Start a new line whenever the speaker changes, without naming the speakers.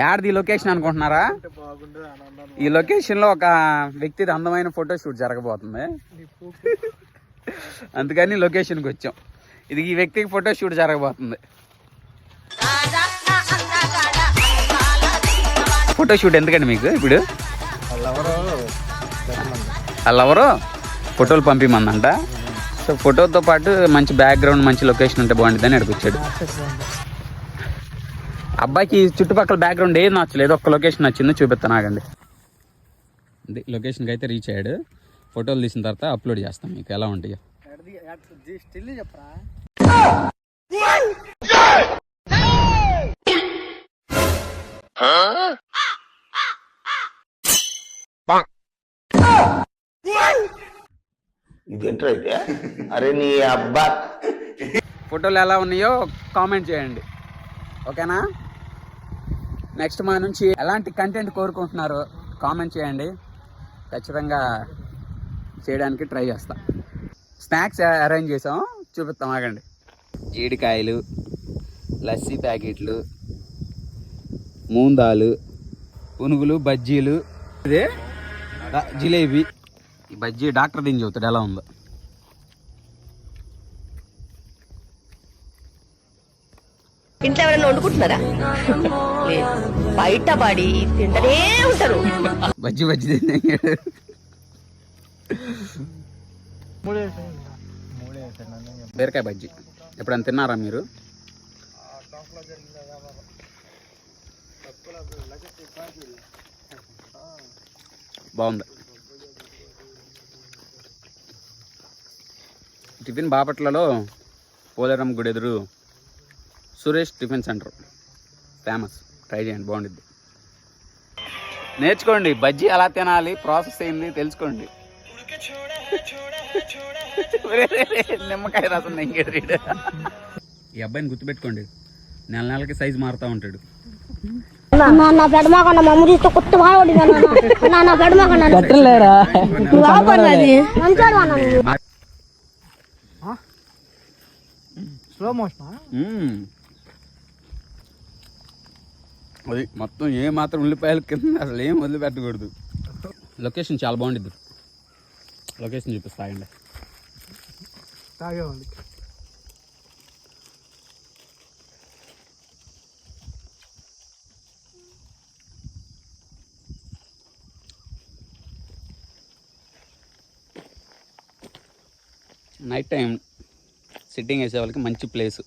యాడ్ది location అనుకుంటున్నారా? ఈ location లో ఒక వ్యక్తిది అందమైన ఫోటో షూట్ జరగబోతుంది. అందుకని లొకేషన్కి వచ్చాం. ఇది ఈ వ్యక్తికి ఫోటో షూట్ జరగబోతుంది. ఫోటో షూట్ ఎందుకండి మీకు ఇప్పుడు? వాళ్ళెవరో ఫోటోలు పంపిమందంట. సో ఫోటోతో పాటు మంచి బ్యాక్గ్రౌండ్ మంచి లొకేషన్ ఉంటే బాగుంటుందని అడిగొచ్చాడు. అబ్బాయికి చుట్టుపక్కల బ్యాక్గ్రౌండ్ ఏది నచ్చలేదు, ఒక్క లొకేషన్ నచ్చిందో చూపిస్తాను ఆగండి. లొకేషన్కి అయితే రీచ్ అయ్యాడు. ఫోటోలు తీసిన తర్వాత అప్లోడ్ చేస్తాం మీకు ఎలా ఉంటాయో.
ఇదేంటో అయితే అరే నీ అబ్బా
ఫోటోలు ఎలా ఉన్నాయో కామెంట్ చేయండి, ఓకేనా? నెక్స్ట్ మా నుంచి ఎలాంటి కంటెంట్ కోరుకుంటున్నారో కామెంట్ చేయండి, ఖచ్చితంగా చేయడానికి ట్రై చేస్తాం. స్నాక్స్ అరేంజ్ చేసాం, చూపిస్తాం ఆగండి. జీడికాయలు, లస్సీ ప్యాకెట్లు, మూందాలు, పునుగులు, బజ్జీలు, ఇదే జిలేబీ. ఈ బజ్జీ డాక్టర్ దీని చెబుతాడు ఎలా ఉందో.
ఇంట్లో ఎవరైనా వండుకుంటున్నారా? బయట పడి తింటనే ఉంటారు.
బజ్జీ బజ్జీ తిన్నాడు. బీరకాయ బజ్జీ ఎప్పుడైనా తిన్నారా మీరు? బాగుంది. టిఫిన్ బాపట్లలో పోలేరమ్మ గుడి ఎదురు Suresh tiffin centre famous, try చేయండి, బాగుంటుంది. నేర్చుకోండి బజ్జీ ఎలా తినాలి, ప్రాసెస్ అయింది తెలుసుకోండి. నిమ్మకాయ రసం నెంగేడు. ఈ అబ్బాయిని గుర్తుపెట్టుకోండి, నెల నెలకి సైజు మారుతూ ఉంటాడు. అది మొత్తం ఏ మాత్రం ఉల్లిపాయల కింద అసలు ఏం వదిలిపెట్టకూడదు. లొకేషన్ చాలా బాగుంటుంది. లొకేషన్ చూపిస్తాయండి. నైట్ టైం సిట్టింగ్ వేసే వాళ్ళకి మంచి ప్లేసు.